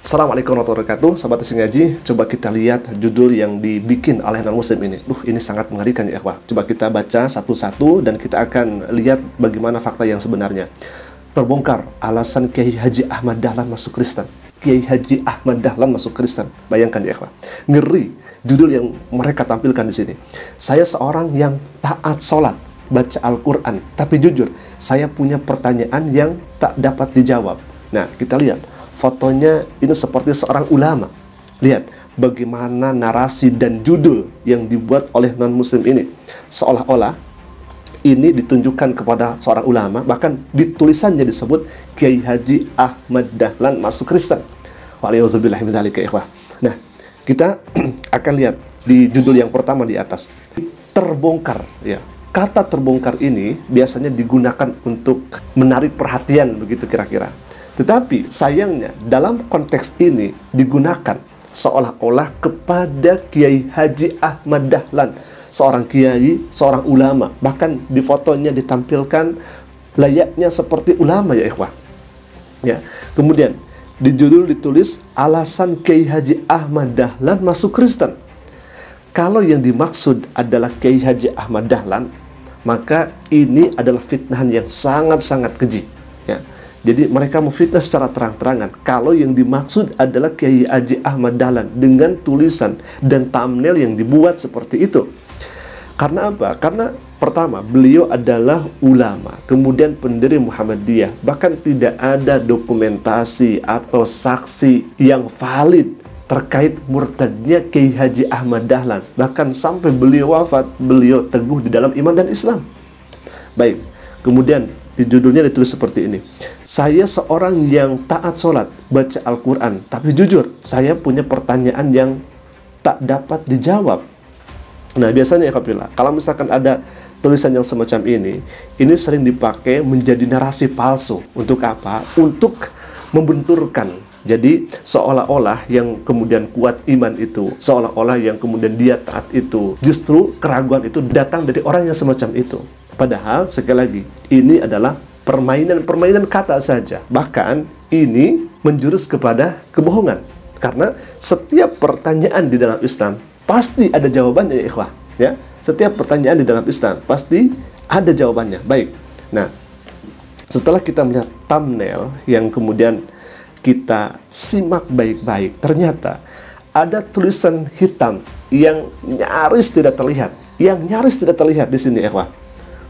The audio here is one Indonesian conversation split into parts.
Assalamualaikum warahmatullahi wabarakatuh. Sahabat Asing Ngaji, coba kita lihat judul yang dibikin oleh non-muslim ini. Ini sangat mengerikan ya ikhwah. Coba kita baca satu-satu dan kita akan lihat bagaimana fakta yang sebenarnya. Terbongkar alasan Kiai Haji Ahmad Dahlan masuk Kristen. Kiai Haji Ahmad Dahlan masuk Kristen. Bayangkan ya ikhwah. Ngeri judul yang mereka tampilkan di sini. Saya seorang yang taat sholat, baca Al-Quran, tapi jujur, saya punya pertanyaan yang tak dapat dijawab. Nah, kita lihat fotonya ini seperti seorang ulama. Lihat bagaimana narasi dan judul yang dibuat oleh non-muslim ini. Seolah-olah ini ditunjukkan kepada seorang ulama. Bahkan di tulisannya disebut Kiai Haji Ahmad Dahlan masuk Kristen. Wa'alaikumsalam min dzalika ikhwah. Nah, kita akan lihat di judul yang pertama di atas. Terbongkar ya. Kata terbongkar ini biasanya digunakan untuk menarik perhatian begitu kira-kira. Tetapi sayangnya dalam konteks ini digunakan seolah-olah kepada Kiai Haji Ahmad Dahlan, seorang kiai, seorang ulama. Bahkan di fotonya ditampilkan layaknya seperti ulama ya ikhwah. Ya. Kemudian di judul ditulis alasan Kiai Haji Ahmad Dahlan masuk Kristen. Kalau yang dimaksud adalah Kiai Haji Ahmad Dahlan, maka ini adalah fitnahan yang sangat-sangat keji ya. Jadi mereka memfitnah secara terang-terangan kalau yang dimaksud adalah Kiai Haji Ahmad Dahlan dengan tulisan dan thumbnail yang dibuat seperti itu. Karena apa? Karena pertama, beliau adalah ulama, kemudian pendiri Muhammadiyah. Bahkan tidak ada dokumentasi atau saksi yang valid terkait murtadnya Kiai Haji Ahmad Dahlan. Bahkan sampai beliau wafat, beliau teguh di dalam iman dan Islam. Baik, kemudian di judulnya ditulis seperti ini. Saya seorang yang taat sholat, baca Al-Quran, tapi jujur, saya punya pertanyaan yang tak dapat dijawab. Nah, biasanya ya kalau misalkan ada tulisan yang semacam ini sering dipakai menjadi narasi palsu. Untuk apa? Untuk membenturkan. Jadi, seolah-olah yang kemudian kuat iman itu, seolah-olah yang kemudian dia taat itu, justru keraguan itu datang dari orang yang semacam itu. Padahal, sekali lagi, ini adalah permainan kata saja. Bahkan, ini menjurus kepada kebohongan. Karena setiap pertanyaan di dalam Islam, pasti ada jawabannya ya ikhwah. Ya? Setiap pertanyaan di dalam Islam, pasti ada jawabannya. Baik. Nah, setelah kita melihat thumbnail yang kemudian kita simak baik-baik, ternyata ada tulisan hitam yang nyaris tidak terlihat. Yang nyaris tidak terlihat di sini ikhwah.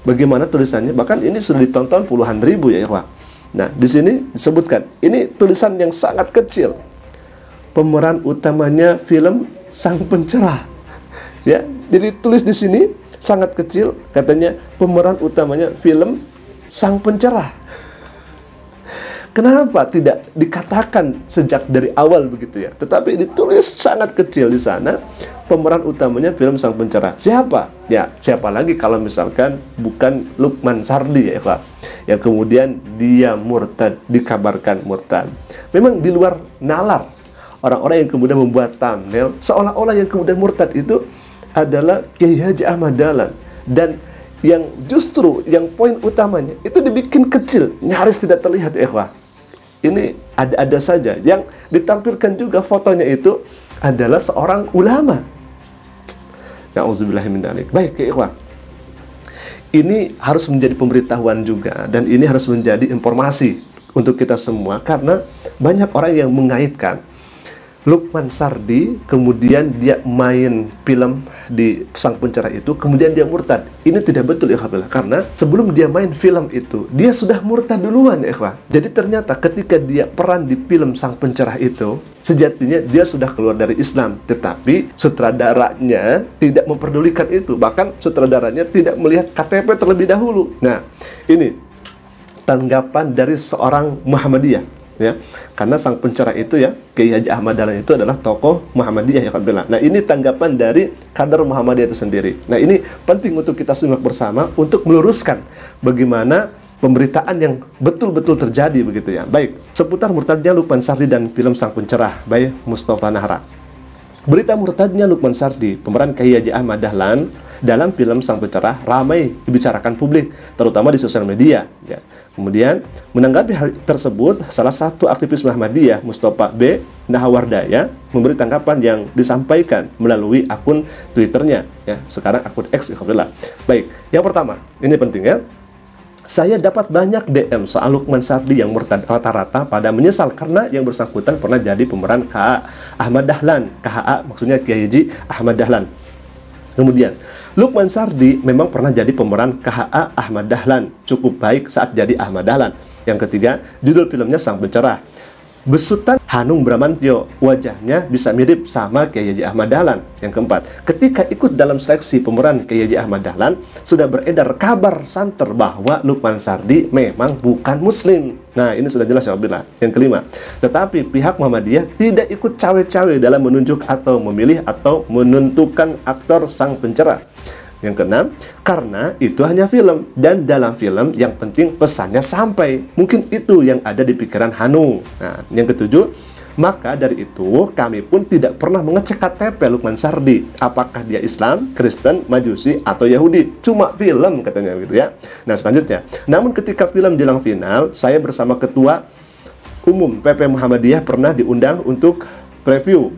Bagaimana tulisannya? Bahkan ini sudah ditonton puluhan ribu ya ikhwah. Nah, di sini disebutkan, ini tulisan yang sangat kecil. Pemeran utamanya film Sang Pencerah. Ya, jadi tulis di sini sangat kecil, katanya pemeran utamanya film Sang Pencerah. Kenapa tidak dikatakan sejak dari awal begitu ya? Tetapi ditulis sangat kecil di sana, pemeran utamanya film Sang Pencerah. Siapa? Ya, siapa lagi kalau misalkan bukan Lukman Sardi ya, Pak. Yang kemudian dia murtad, dikabarkan murtad. Memang di luar nalar orang-orang yang kemudian membuat thumbnail seolah-olah yang kemudian murtad itu adalah Kiai Haji Ahmad Dahlan. Dan yang justru yang poin utamanya itu dibikin kecil, nyaris tidak terlihat ya, Pak. Ini ada-ada saja. Yang ditampilkan juga fotonya itu adalah seorang ulama. Na'udzubillah min dzalik. Baik, ya ikhwah. Ini harus menjadi pemberitahuan juga. Dan ini harus menjadi informasi untuk kita semua. Karena banyak orang yang mengaitkan Lukman Sardi, kemudian dia main film di Sang Pencerah itu, kemudian dia murtad. Ini tidak betul ya ikhwah, karena sebelum dia main film itu, dia sudah murtad duluan ya ikhwah. Jadi ternyata ketika dia peran di film Sang Pencerah itu, sejatinya dia sudah keluar dari Islam. Tetapi sutradaranya tidak memperdulikan itu. Bahkan sutradaranya tidak melihat KTP terlebih dahulu. Nah, ini tanggapan dari seorang Muhammadiyah. Ya, karena Sang Pencerah itu ya, Kiai Haji Ahmad Dahlan itu adalah tokoh Muhammadiyah ya Alhamdulillah. Nah, ini tanggapan dari kader Muhammadiyah itu sendiri. Nah, ini penting untuk kita simak bersama untuk meluruskan bagaimana pemberitaan yang betul-betul terjadi begitu ya. Baik, seputar murtadnya Lukman Sardi dan film Sang Pencerah by Mustafa Nahra. Berita murtadnya Lukman Sardi, pemeran Kiai Haji Ahmad Dahlan dalam film Sang Pencerah ramai dibicarakan publik, terutama di sosial media ya. Kemudian, menanggapi hal tersebut, salah satu aktivis Muhammadiyah, Mustafa B., Nahawardaya memberi tanggapan yang disampaikan melalui akun Twitternya, ya, sekarang akun X, alhamdulillah. Baik, yang pertama, ini penting ya. Saya dapat banyak DM soal Lukman Sardi yang murtad, rata-rata pada menyesal karena yang bersangkutan pernah jadi pemeran KHA Ahmad Dahlan. KHA maksudnya Kiai Haji Ahmad Dahlan. Kemudian, Lukman Sardi memang pernah jadi pemeran KHA Ahmad Dahlan, cukup baik saat jadi Ahmad Dahlan. Yang ketiga, judul filmnya sang pencerah. Besutan Hanung Bramantyo, wajahnya bisa mirip sama Kiai Haji Ahmad Dahlan. Yang keempat, ketika ikut dalam seleksi pemeran Kiai Haji Ahmad Dahlan, sudah beredar kabar santer bahwa Lukman Sardi memang bukan muslim. Nah, ini sudah jelas ya, Abdullah. Yang kelima, tetapi pihak Muhammadiyah tidak ikut cawe-cawe dalam menunjuk atau memilih atau menentukan aktor sang pencerah. Yang keenam, karena itu hanya film, dan dalam film yang penting pesannya sampai. Mungkin itu yang ada di pikiran Hanung. Nah, yang ketujuh, maka dari itu kami pun tidak pernah mengecek KTP Lukman Sardi, apakah dia Islam, Kristen, Majusi, atau Yahudi. Cuma film katanya gitu ya. Nah, selanjutnya, namun ketika film jelang final, saya bersama Ketua Umum PP Muhammadiyah pernah diundang untuk preview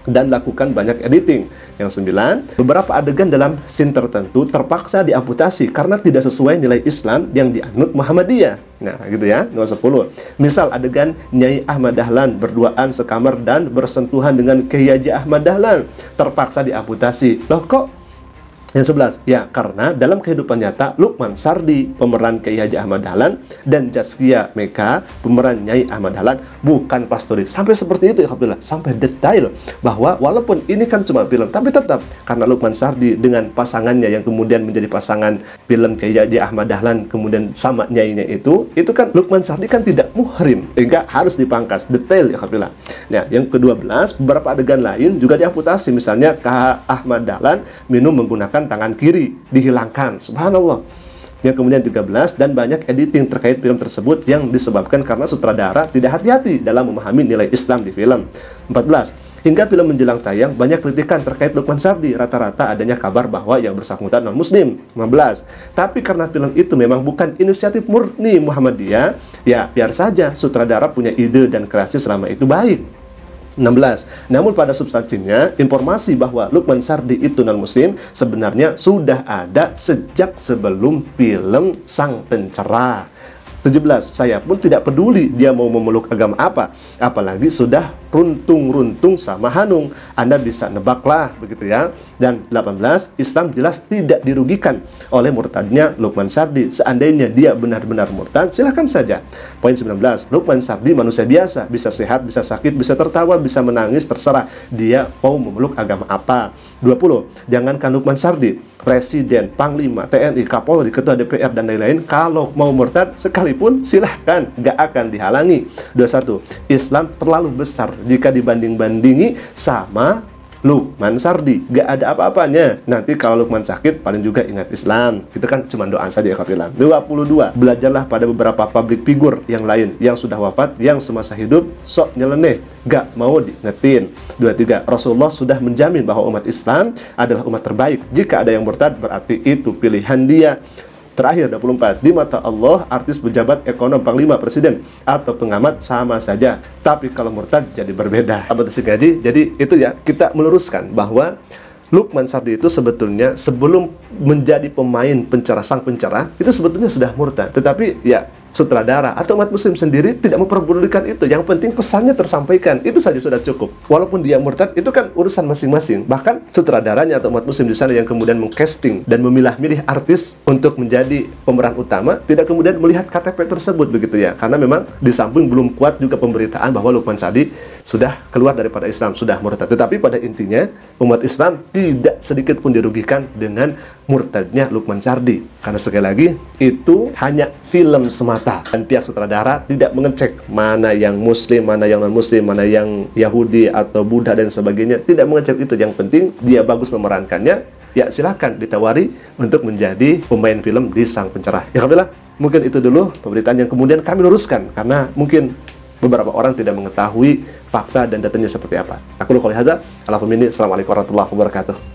dan lakukan banyak editing. Yang 9, beberapa adegan dalam scene tertentu terpaksa diamputasi karena tidak sesuai nilai Islam yang dianut Muhammadiyah. Nah, gitu ya. Nomor 10, misal adegan Nyai Ahmad Dahlan berduaan sekamar dan bersentuhan dengan Kiai Haji Ahmad Dahlan terpaksa diamputasi. Loh kok? Yang 11, ya karena dalam kehidupan nyata Lukman Sardi, pemeran Kiai Haji Ahmad Dahlan, dan Zaskia Meka, pemeran Nyai Ahmad Dahlan, bukan pastori. Sampai seperti itu ya, Alhamdulillah. Sampai detail bahwa walaupun ini kan cuma film, tapi tetap karena Lukman Sardi dengan pasangannya yang kemudian menjadi pasangan film Kiai Haji Ahmad Dahlan, kemudian sama Nyainya itu kan Lukman Sardi kan tidak muhrim, sehingga harus dipangkas. Detail ya, Alhamdulillah. Nah, yang ke-12, beberapa adegan lain juga diamputasi. Misalnya KH Ahmad Dahlan minum menggunakan tangan kiri, dihilangkan. Subhanallah. Yang kemudian 13, dan banyak editing terkait film tersebut yang disebabkan karena sutradara tidak hati-hati dalam memahami nilai Islam di film. 14, hingga film menjelang tayang banyak kritikan terkait Lukman Sardi, rata-rata adanya kabar bahwa yang bersangkutan non-muslim. 15, tapi karena film itu memang bukan inisiatif murni Muhammadiyah, ya biar saja sutradara punya ide dan kreasi selama itu baik. 16, namun pada substansinya informasi bahwa Lukman Sardi itu non-muslim sebenarnya sudah ada sejak sebelum film Sang Pencerah. 17, saya pun tidak peduli dia mau memeluk agama apa, apalagi sudah runtung-runtung sama Hanung. Anda bisa nebaklah begitu ya. Dan 18, Islam jelas tidak dirugikan oleh murtadnya Lukman Sardi. Seandainya dia benar-benar murtad, silahkan saja. Poin 19, Lukman Sardi manusia biasa, bisa sehat, bisa sakit, bisa tertawa, bisa menangis, terserah dia mau memeluk agama apa. 20, jangankan Lukman Sardi, Presiden, Panglima, TNI, Kapolri, Ketua DPR, dan lain-lain, kalau mau murtad sekalipun silahkan, gak akan dihalangi. 21, Islam terlalu besar jika dibanding-bandingi sama Lukman Sardi, gak ada apa-apanya. Nanti kalau Lukman sakit, paling juga ingat Islam. Itu kan cuma doa saja ya, kafilah. 22, belajarlah pada beberapa public figure yang lain yang sudah wafat, yang semasa hidup sok nyeleneh, gak mau diingetin. 23, Rasulullah sudah menjamin bahwa umat Islam adalah umat terbaik. Jika ada yang murtad, berarti itu pilihan dia. Terakhir 24, di mata Allah artis, pejabat, ekonom, panglima, presiden, atau pengamat sama saja. Tapi kalau murtad jadi berbeda. Sahabat Ngaji, jadi itu ya, kita meluruskan bahwa Lukman Sardi itu sebetulnya sebelum menjadi pemain pencerah, sang pencerah, itu sebetulnya sudah murtad. Tetapi ya sutradara atau umat muslim sendiri tidak memperdulikan itu. Yang penting pesannya tersampaikan, itu saja sudah cukup. Walaupun dia murtad, itu kan urusan masing-masing. Bahkan sutradaranya atau umat muslim di sana yang kemudian mengcasting dan memilah-milih artis untuk menjadi pemeran utama, tidak kemudian melihat KTP tersebut begitu ya. Karena memang di samping belum kuat juga pemberitaan bahwa Lukman Sardi sudah keluar daripada Islam, sudah murtad. Tetapi pada intinya umat Islam tidak sedikit pun dirugikan dengan murtadnya Lukman Sardi. Karena sekali lagi itu hanya film semata, dan pihak sutradara tidak mengecek mana yang muslim, mana yang non-muslim, mana yang Yahudi atau Buddha dan sebagainya. Tidak mengecek itu. Yang penting dia bagus memerankannya, ya silahkan ditawari untuk menjadi pemain film di Sang Pencerah. Ya alhamdulillah, mungkin itu dulu pemberitaan yang kemudian kami luruskan karena mungkin beberapa orang tidak mengetahui fakta dan datanya seperti apa. Aku qouli hadza, Assalamualaikum warahmatullahi wabarakatuh.